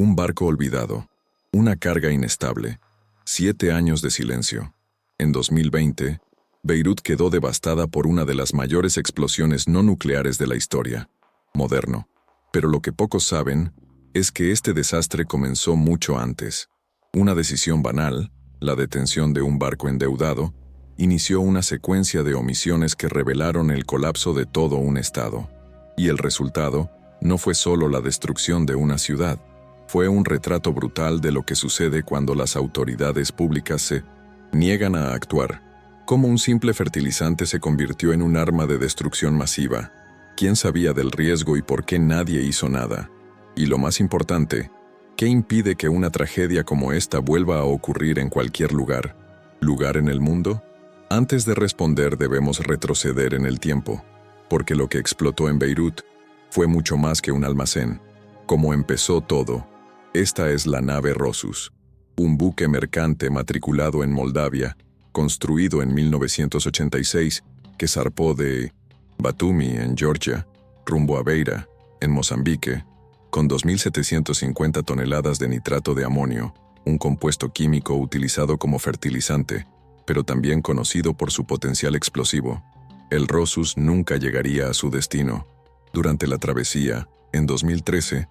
Un barco olvidado. Una carga inestable. 7 años de silencio. En 2020, Beirut quedó devastada por una de las mayores explosiones no nucleares de la historia. Moderno. Pero lo que pocos saben es que este desastre comenzó mucho antes. Una decisión banal, la detención de un barco endeudado, inició una secuencia de omisiones que revelaron el colapso de todo un estado. Y el resultado no fue solo la destrucción de una ciudad, fue un retrato brutal de lo que sucede cuando las autoridades públicas se niegan a actuar. Cómo un simple fertilizante se convirtió en un arma de destrucción masiva. ¿Quién sabía del riesgo y por qué nadie hizo nada? Y lo más importante, ¿qué impide que una tragedia como esta vuelva a ocurrir en cualquier lugar? ¿Lugar en el mundo? Antes de responder debemos retroceder en el tiempo, porque lo que explotó en Beirut fue mucho más que un almacén. Como empezó todo, esta es la nave Rosus, un buque mercante matriculado en Moldavia, construido en 1986, que zarpó de Batumi, en Georgia, rumbo a Beira, en Mozambique, con 2.750 toneladas de nitrato de amonio, un compuesto químico utilizado como fertilizante, pero también conocido por su potencial explosivo. El Rosus nunca llegaría a su destino. Durante la travesía, en 2013,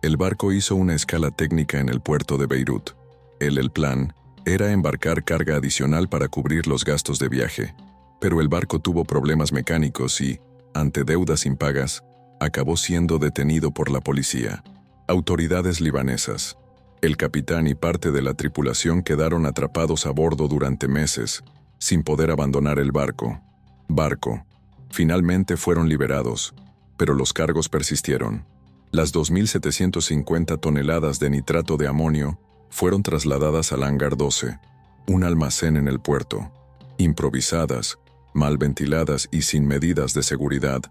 el barco hizo una escala técnica en el puerto de Beirut. El plan era embarcar carga adicional para cubrir los gastos de viaje, pero el barco tuvo problemas mecánicos y, ante deudas impagas, acabó siendo detenido por la policía. Autoridades libanesas. El capitán y parte de la tripulación quedaron atrapados a bordo durante meses, sin poder abandonar el barco. Finalmente fueron liberados, pero los cargos persistieron. Las 2.750 toneladas de nitrato de amonio fueron trasladadas al hangar 12, un almacén en el puerto. Improvisadas, mal ventiladas y sin medidas de seguridad,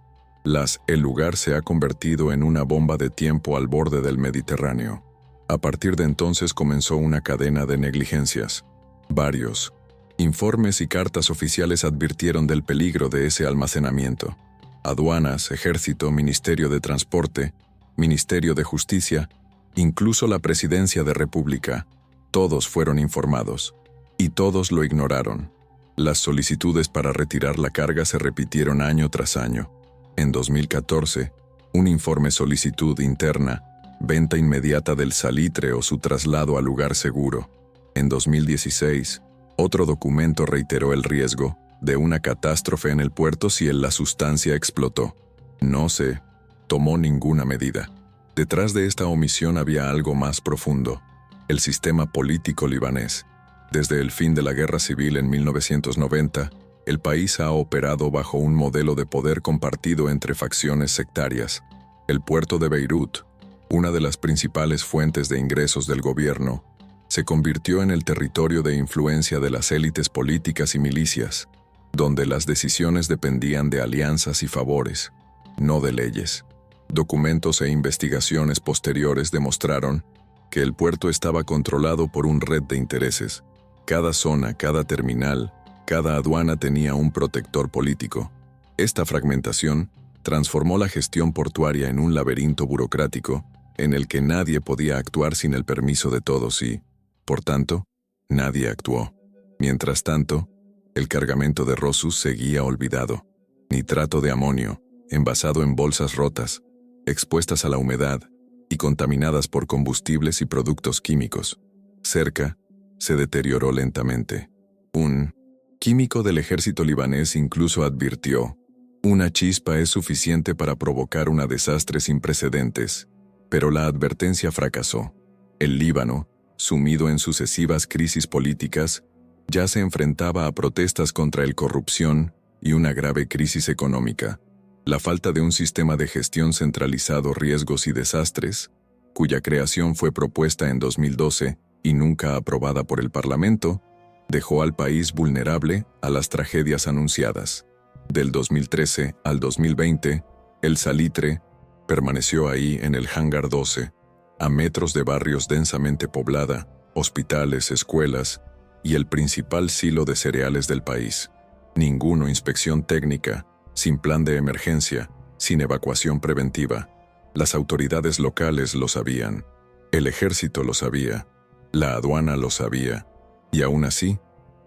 el lugar se ha convertido en una bomba de tiempo al borde del Mediterráneo. A partir de entonces comenzó una cadena de negligencias. Varios informes y cartas oficiales advirtieron del peligro de ese almacenamiento. Aduanas, Ejército, Ministerio de Transporte, Ministerio de Justicia, incluso la Presidencia de República, todos fueron informados. Y todos lo ignoraron. Las solicitudes para retirar la carga se repitieron año tras año. En 2014, un informe solicitud interna, venta inmediata del salitre o su traslado a lugar seguro. En 2016, otro documento reiteró el riesgo de una catástrofe en el puerto si la sustancia explotó. No se tomó ninguna medida. Detrás de esta omisión había algo más profundo: el sistema político libanés. Desde el fin de la guerra civil en 1990, el país ha operado bajo un modelo de poder compartido entre facciones sectarias. El puerto de Beirut, una de las principales fuentes de ingresos del gobierno, se convirtió en el territorio de influencia de las élites políticas y milicias, donde las decisiones dependían de alianzas y favores, no de leyes. Documentos e investigaciones posteriores demostraron que el puerto estaba controlado por una red de intereses. Cada zona, cada terminal, cada aduana tenía un protector político. Esta fragmentación transformó la gestión portuaria en un laberinto burocrático en el que nadie podía actuar sin el permiso de todos y, por tanto, nadie actuó. Mientras tanto, el cargamento de Rosus seguía olvidado. Nitrato de amonio, envasado en bolsas rotas, expuestas a la humedad y contaminadas por combustibles y productos químicos. Cerca, se deterioró lentamente. Un químico del ejército libanés incluso advirtió: una chispa es suficiente para provocar un desastre sin precedentes. Pero la advertencia fracasó. El Líbano, sumido en sucesivas crisis políticas, ya se enfrentaba a protestas contra la corrupción y una grave crisis económica. La falta de un sistema de gestión centralizado riesgos y desastres, cuya creación fue propuesta en 2012 y nunca aprobada por el Parlamento, dejó al país vulnerable a las tragedias anunciadas. Del 2013 al 2020, el salitre permaneció ahí en el hangar 12, a metros de barrios densamente poblada, hospitales, escuelas y el principal silo de cereales del país. Ninguna inspección técnica, sin plan de emergencia, sin evacuación preventiva. Las autoridades locales lo sabían. El ejército lo sabía, la aduana lo sabía, y aún así,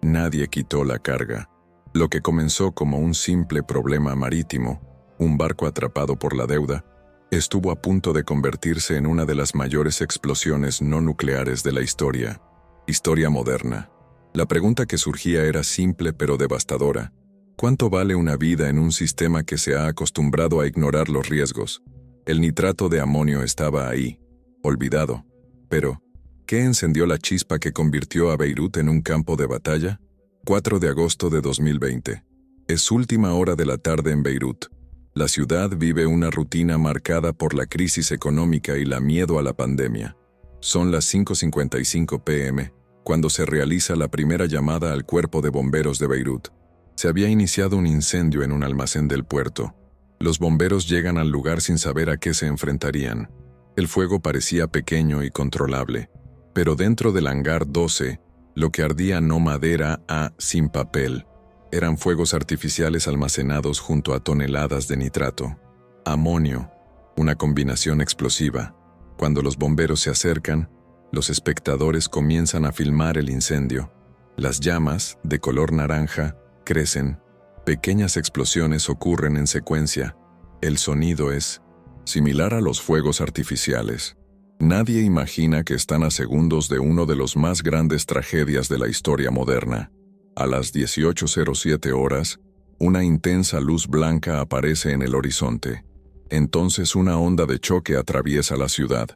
nadie quitó la carga. Lo que comenzó como un simple problema marítimo, un barco atrapado por la deuda, estuvo a punto de convertirse en una de las mayores explosiones no nucleares de la historia moderna. La pregunta que surgía era simple pero devastadora. ¿Cuánto vale una vida en un sistema que se ha acostumbrado a ignorar los riesgos? El nitrato de amonio estaba ahí, olvidado. Pero, ¿qué encendió la chispa que convirtió a Beirut en un campo de batalla? 4 de agosto de 2020. Es última hora de la tarde en Beirut. La ciudad vive una rutina marcada por la crisis económica y la miedo a la pandemia. Son las 5:55 p.m., cuando se realiza la primera llamada al cuerpo de bomberos de Beirut. Se había iniciado un incendio en un almacén del puerto. Los bomberos llegan al lugar sin saber a qué se enfrentarían. El fuego parecía pequeño y controlable, pero dentro del hangar 12, lo que ardía no madera sin papel. Eran fuegos artificiales almacenados junto a toneladas de nitrato. Amonio, una combinación explosiva. Cuando los bomberos se acercan, los espectadores comienzan a filmar el incendio. Las llamas, de color naranja, crecen. Pequeñas explosiones ocurren en secuencia. El sonido es similar a los fuegos artificiales. Nadie imagina que están a segundos de uno de los más grandes tragedias de la historia moderna. A las 18:07 horas, una intensa luz blanca aparece en el horizonte. Entonces una onda de choque atraviesa la ciudad.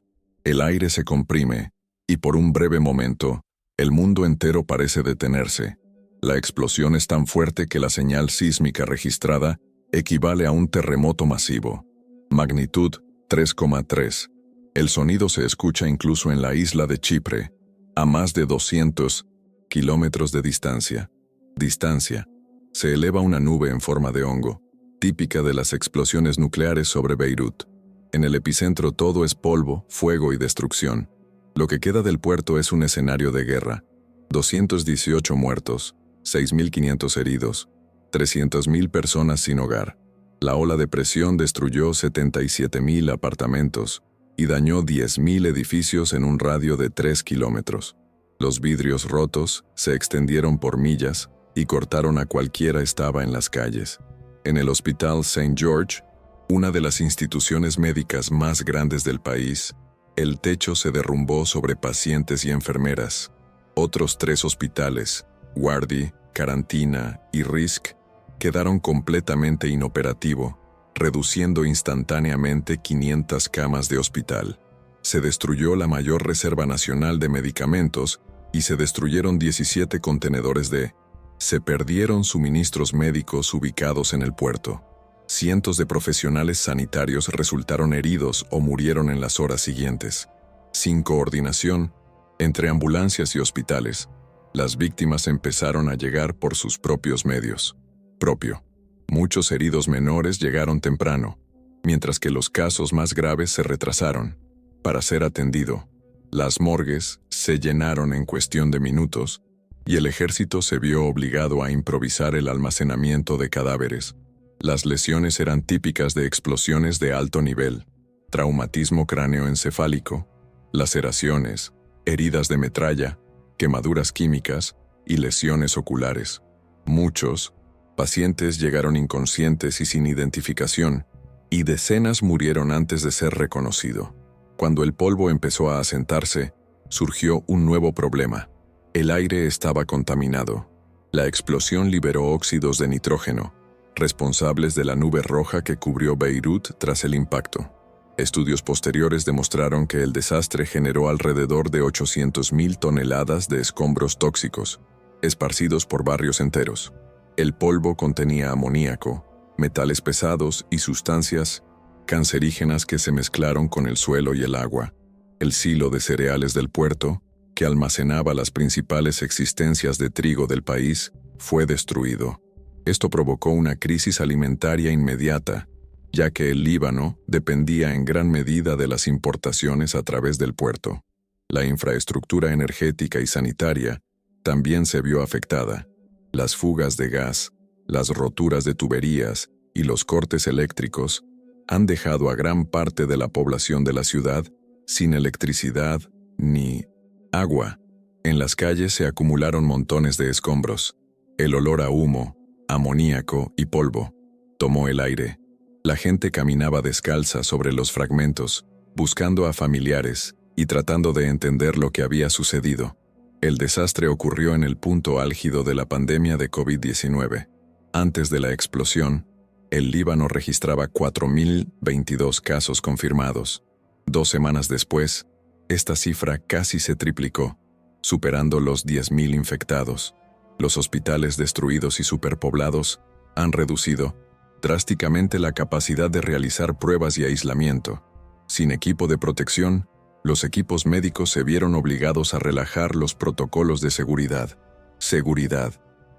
El aire se comprime, y por un breve momento, el mundo entero parece detenerse. La explosión es tan fuerte que la señal sísmica registrada equivale a un terremoto masivo. Magnitud 3,3. El sonido se escucha incluso en la isla de Chipre, a más de 200 kilómetros de distancia. Se eleva una nube en forma de hongo, típica de las explosiones nucleares sobre Beirut. En el epicentro todo es polvo, fuego y destrucción. Lo que queda del puerto es un escenario de guerra. 218 muertos, 6.500 heridos, 300.000 personas sin hogar. La ola de presión destruyó 77.000 apartamentos y dañó 10.000 edificios en un radio de 3 kilómetros. Los vidrios rotos se extendieron por millas y cortaron a cualquiera estaba en las calles. En el Hospital St. George, una de las instituciones médicas más grandes del país, el techo se derrumbó sobre pacientes y enfermeras. Otros 3 hospitales, Wardy, Karantina y Risk, quedaron completamente inoperativo, reduciendo instantáneamente 500 camas de hospital. Se destruyó la mayor reserva nacional de medicamentos y se destruyeron 17 contenedores Se perdieron suministros médicos ubicados en el puerto. Cientos de profesionales sanitarios resultaron heridos o murieron en las horas siguientes. Sin coordinación, entre ambulancias y hospitales, las víctimas empezaron a llegar por sus propios medios. Muchos heridos menores llegaron temprano, mientras que los casos más graves se retrasaron. Para ser atendido, las morgues se llenaron en cuestión de minutos y el ejército se vio obligado a improvisar el almacenamiento de cadáveres. Las lesiones eran típicas de explosiones de alto nivel, traumatismo cráneoencefálico, laceraciones, heridas de metralla, quemaduras químicas y lesiones oculares. Muchos pacientes llegaron inconscientes y sin identificación, y decenas murieron antes de ser reconocido. Cuando el polvo empezó a asentarse, surgió un nuevo problema. El aire estaba contaminado. La explosión liberó óxidos de nitrógeno, responsables de la nube roja que cubrió Beirut tras el impacto. Estudios posteriores demostraron que el desastre generó alrededor de 800.000 toneladas de escombros tóxicos, esparcidos por barrios enteros. El polvo contenía amoníaco, metales pesados y sustancias cancerígenas que se mezclaron con el suelo y el agua. El silo de cereales del puerto, que almacenaba las principales existencias de trigo del país, fue destruido. Esto provocó una crisis alimentaria inmediata, ya que el Líbano dependía en gran medida de las importaciones a través del puerto. La infraestructura energética y sanitaria también se vio afectada. Las fugas de gas, las roturas de tuberías y los cortes eléctricos han dejado a gran parte de la población de la ciudad sin electricidad ni agua. En las calles se acumularon montones de escombros. El olor a humo, amoníaco y polvo tomó el aire. La gente caminaba descalza sobre los fragmentos, buscando a familiares y tratando de entender lo que había sucedido. El desastre ocurrió en el punto álgido de la pandemia de COVID-19. Antes de la explosión, el Líbano registraba 4.022 casos confirmados. 2 semanas después, esta cifra casi se triplicó, superando los 10.000 infectados. Los hospitales destruidos y superpoblados han reducido drásticamente la capacidad de realizar pruebas y aislamiento. Sin equipo de protección, los equipos médicos se vieron obligados a relajar los protocolos de seguridad.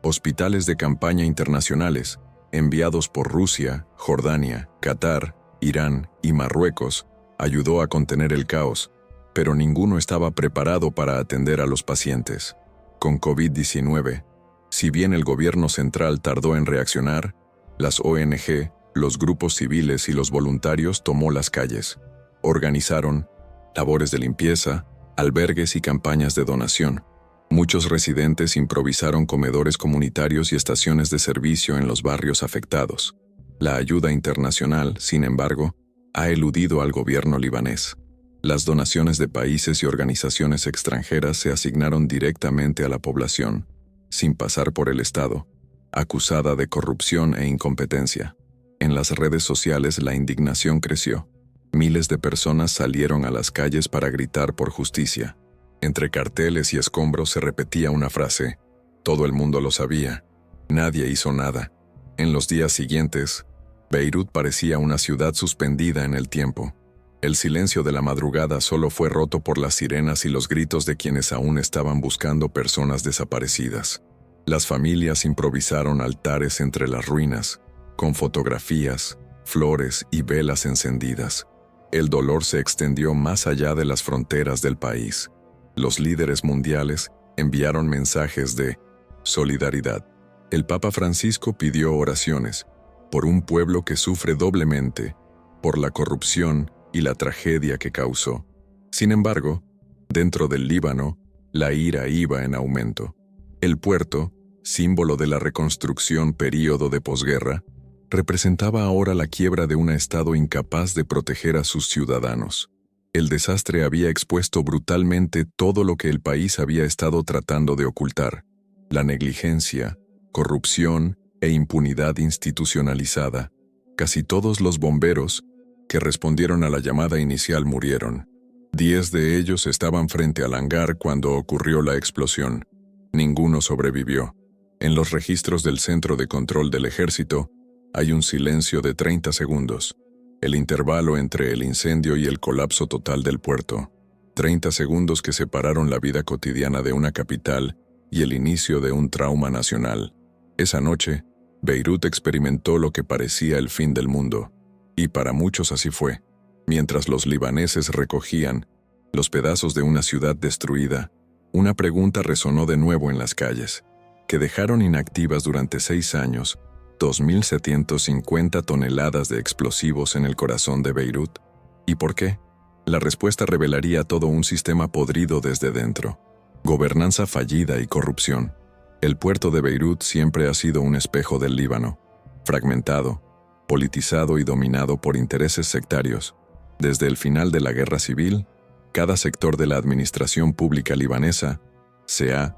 Hospitales de campaña internacionales, enviados por Rusia, Jordania, Qatar, Irán y Marruecos, ayudó a contener el caos, pero ninguno estaba preparado para atender a los pacientes. Con COVID-19, si bien el gobierno central tardó en reaccionar, las ONG, los grupos civiles y los voluntarios tomó las calles. Organizaron labores de limpieza, albergues y campañas de donación. Muchos residentes improvisaron comedores comunitarios y estaciones de servicio en los barrios afectados. La ayuda internacional, sin embargo, ha eludido al gobierno libanés. Las donaciones de países y organizaciones extranjeras se asignaron directamente a la población, sin pasar por el Estado, acusada de corrupción e incompetencia. En las redes sociales la indignación creció. Miles de personas salieron a las calles para gritar por justicia. Entre carteles y escombros se repetía una frase: todo el mundo lo sabía, nadie hizo nada. En los días siguientes, Beirut parecía una ciudad suspendida en el tiempo. El silencio de la madrugada solo fue roto por las sirenas y los gritos de quienes aún estaban buscando personas desaparecidas. Las familias improvisaron altares entre las ruinas, con fotografías, flores y velas encendidas. El dolor se extendió más allá de las fronteras del país. Los líderes mundiales enviaron mensajes de solidaridad. El Papa Francisco pidió oraciones por un pueblo que sufre doblemente, por la corrupción y la tragedia que causó. Sin embargo, dentro del Líbano, la ira iba en aumento. El puerto, símbolo de la reconstrucción período de posguerra, representaba ahora la quiebra de un Estado incapaz de proteger a sus ciudadanos. El desastre había expuesto brutalmente todo lo que el país había estado tratando de ocultar: la negligencia, corrupción e impunidad institucionalizada. Casi todos los bomberos que respondieron a la llamada inicial murieron. 10 de ellos estaban frente al hangar cuando ocurrió la explosión. Ninguno sobrevivió. En los registros del Centro de Control del Ejército, hay un silencio de 30 segundos, el intervalo entre el incendio y el colapso total del puerto. 30 segundos que separaron la vida cotidiana de una capital y el inicio de un trauma nacional. Esa noche, Beirut experimentó lo que parecía el fin del mundo. Y para muchos así fue. Mientras los libaneses recogían los pedazos de una ciudad destruida, una pregunta resonó de nuevo en las calles, que dejaron inactivas durante 6 años 2.750 toneladas de explosivos en el corazón de Beirut. ¿Y por qué? La respuesta revelaría todo un sistema podrido desde dentro. Gobernanza fallida y corrupción. El puerto de Beirut siempre ha sido un espejo del Líbano, fragmentado, politizado y dominado por intereses sectarios. Desde el final de la guerra civil, cada sector de la administración pública libanesa se ha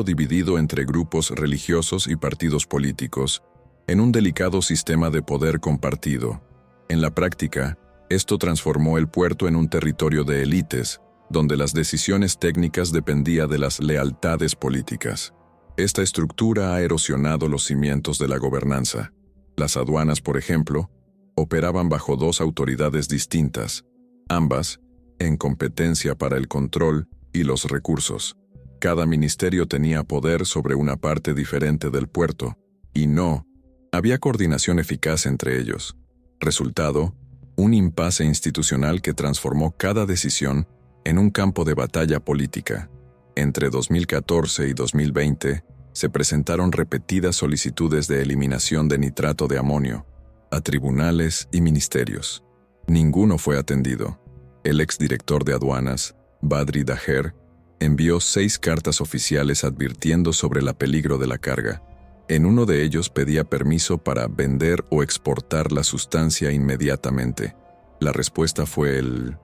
dividido entre grupos religiosos y partidos políticos, en un delicado sistema de poder compartido. En la práctica, esto transformó el puerto en un territorio de élites, donde las decisiones técnicas dependían de las lealtades políticas. Esta estructura ha erosionado los cimientos de la gobernanza. Las aduanas, por ejemplo, operaban bajo 2 autoridades distintas, ambas en competencia para el control y los recursos. Cada ministerio tenía poder sobre una parte diferente del puerto, y no había coordinación eficaz entre ellos. Resultado, un impasse institucional que transformó cada decisión en un campo de batalla política. Entre 2014 y 2020, se presentaron repetidas solicitudes de eliminación de nitrato de amonio a tribunales y ministerios. Ninguno fue atendido. El exdirector de aduanas, Badri Daher, envió 6 cartas oficiales advirtiendo sobre el peligro de la carga. En uno de ellos pedía permiso para vender o exportar la sustancia inmediatamente. La respuesta fue el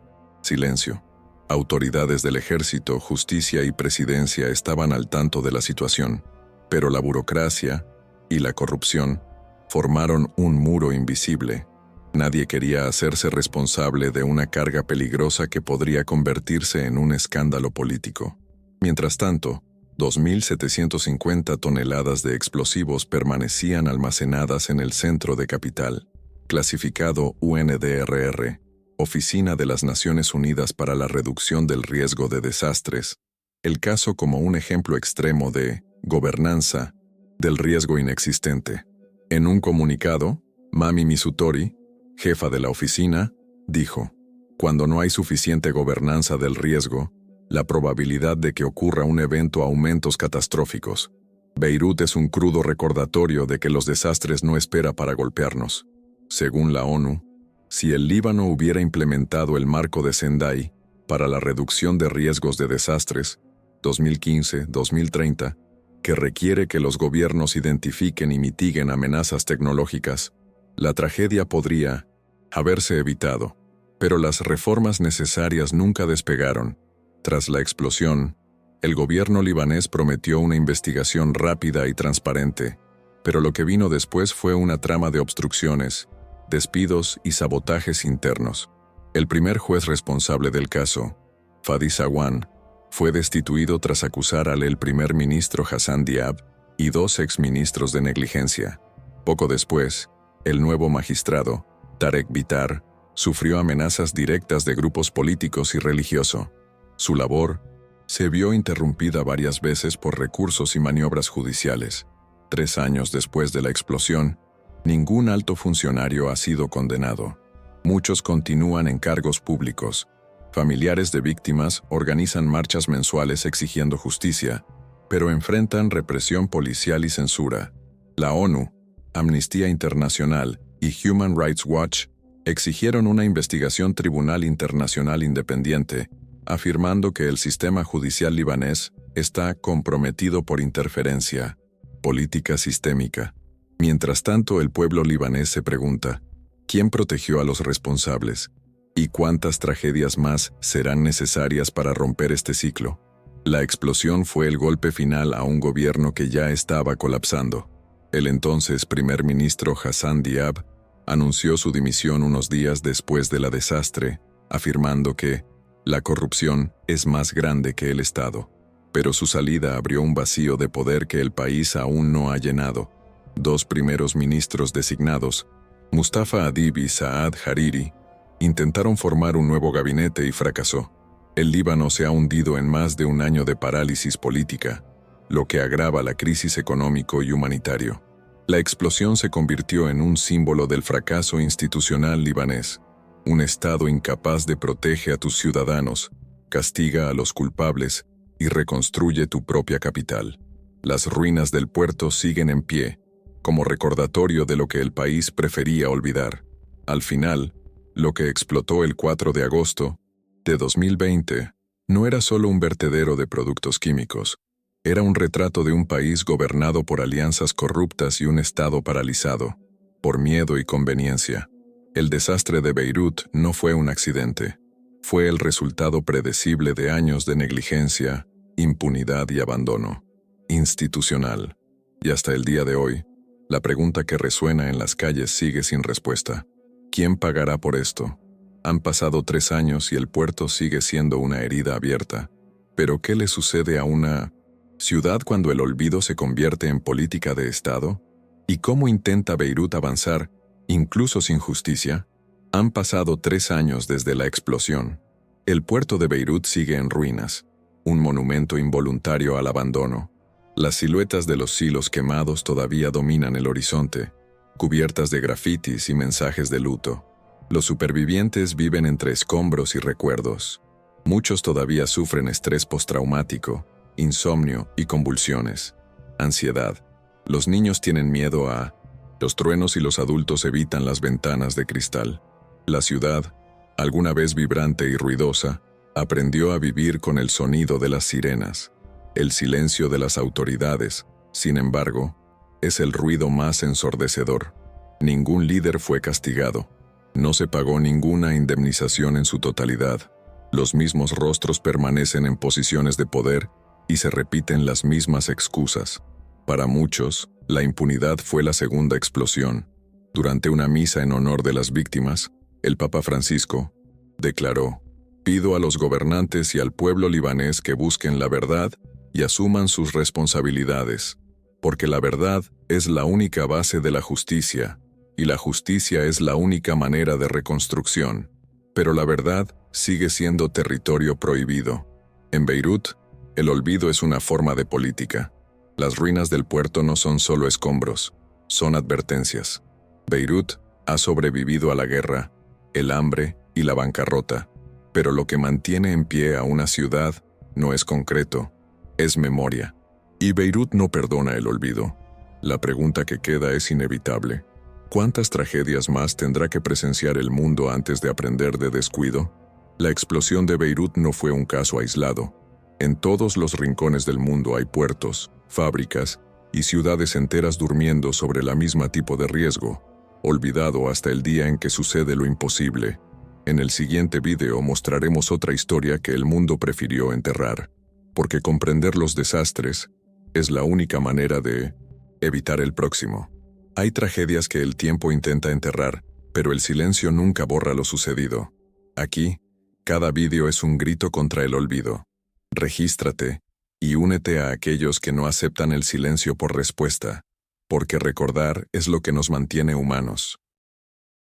silencio. Autoridades del ejército, justicia y presidencia estaban al tanto de la situación, pero la burocracia y la corrupción formaron un muro invisible. Nadie quería hacerse responsable de una carga peligrosa que podría convertirse en un escándalo político. Mientras tanto, 2.750 toneladas de explosivos permanecían almacenadas en el centro de Capital, clasificado UNDRR, Oficina de las Naciones Unidas para la Reducción del Riesgo de Desastres, el caso como un ejemplo extremo de gobernanza del riesgo inexistente. En un comunicado, Mami Misutori, jefa de la oficina, dijo: "Cuando no hay suficiente gobernanza del riesgo, la probabilidad de que ocurra un evento aumentos catastróficos. Beirut es un crudo recordatorio de que los desastres no espera para golpearnos. Según la ONU, si el Líbano hubiera implementado el marco de Sendai para la reducción de riesgos de desastres 2015-2030, que requiere que los gobiernos identifiquen y mitiguen amenazas tecnológicas, la tragedia podría haberse evitado. Pero las reformas necesarias nunca despegaron. Tras la explosión, el gobierno libanés prometió una investigación rápida y transparente, pero lo que vino después fue una trama de obstrucciones, despidos y sabotajes internos. El primer juez responsable del caso, Fadi Sawan, fue destituido tras acusar al primer ministro Hassan Diab y 2 exministros de negligencia. Poco después, el nuevo magistrado, Tarek Bitar, sufrió amenazas directas de grupos políticos y religiosos. Su labor se vio interrumpida varias veces por recursos y maniobras judiciales. 3 años después de la explosión, ningún alto funcionario ha sido condenado. Muchos continúan en cargos públicos. Familiares de víctimas organizan marchas mensuales exigiendo justicia, pero enfrentan represión policial y censura. La ONU, Amnistía Internacional y Human Rights Watch exigieron una investigación tribunal internacional independiente, afirmando que el sistema judicial libanés está comprometido por interferencia política sistémica. Mientras tanto, el pueblo libanés se pregunta: ¿quién protegió a los responsables? ¿Y cuántas tragedias más serán necesarias para romper este ciclo? La explosión fue el golpe final a un gobierno que ya estaba colapsando. El entonces primer ministro Hassan Diab anunció su dimisión unos días después del desastre, afirmando que la corrupción es más grande que el Estado. Pero su salida abrió un vacío de poder que el país aún no ha llenado. 2 primeros ministros designados, Mustafa Adib y Saad Hariri, intentaron formar un nuevo gabinete y fracasó. El Líbano se ha hundido en más de un año de parálisis política, lo que agrava la crisis económico y humanitario. La explosión se convirtió en un símbolo del fracaso institucional libanés. Un Estado incapaz de proteger a tus ciudadanos, castiga a los culpables y reconstruye tu propia capital. Las ruinas del puerto siguen en pie, como recordatorio de lo que el país prefería olvidar. Al final, lo que explotó el 4 de agosto de 2020 no era solo un vertedero de productos químicos, era un retrato de un país gobernado por alianzas corruptas y un Estado paralizado, por miedo y conveniencia. El desastre de Beirut no fue un accidente, fue el resultado predecible de años de negligencia, impunidad y abandono institucional. Y hasta el día de hoy, la pregunta que resuena en las calles sigue sin respuesta. ¿Quién pagará por esto? Han pasado 3 años y el puerto sigue siendo una herida abierta. ¿Pero qué le sucede a una ciudad cuando el olvido se convierte en política de Estado? ¿Y cómo intenta Beirut avanzar, incluso sin justicia? Han pasado 3 años desde la explosión. El puerto de Beirut sigue en ruinas, un monumento involuntario al abandono. Las siluetas de los silos quemados todavía dominan el horizonte, cubiertas de grafitis y mensajes de luto. Los supervivientes viven entre escombros y recuerdos. Muchos todavía sufren estrés postraumático, insomnio y convulsiones. Ansiedad. Los niños tienen miedo a los truenos y los adultos evitan las ventanas de cristal. La ciudad Alguna vez vibrante y ruidosa, aprendió a vivir con el sonido de las sirenas, el silencio de las autoridades. Sin embargo, es el ruido más ensordecedor. Ningún líder fue castigado. No se pagó ninguna indemnización en su totalidad. Los mismos rostros permanecen en posiciones de poder y se repiten las mismas excusas. Para muchos, la impunidad fue la segunda explosión. Durante una misa en honor de las víctimas, el Papa Francisco declaró: «Pido a los gobernantes y al pueblo libanés que busquen la verdad y asuman sus responsabilidades, porque la verdad es la única base de la justicia, y la justicia es la única manera de reconstrucción. Pero la verdad sigue siendo territorio prohibido. En Beirut, el olvido es una forma de política. Las ruinas del puerto no son solo escombros, son advertencias. Beirut ha sobrevivido a la guerra, el hambre y la bancarrota, pero lo que mantiene en pie a una ciudad no es concreto, es memoria. Y Beirut no perdona el olvido. La pregunta que queda es inevitable. ¿Cuántas tragedias más tendrá que presenciar el mundo antes de aprender de descuido? La explosión de Beirut no fue un caso aislado. En todos los rincones del mundo hay puertos, fábricas y ciudades enteras durmiendo sobre la misma tipo de riesgo, olvidado hasta el día en que sucede lo imposible. En el siguiente video mostraremos otra historia que el mundo prefirió enterrar, porque comprender los desastres es la única manera de evitar el próximo. Hay tragedias que el tiempo intenta enterrar, pero el silencio nunca borra lo sucedido. Aquí, cada video es un grito contra el olvido. Regístrate y únete a aquellos que no aceptan el silencio por respuesta, porque recordar es lo que nos mantiene humanos.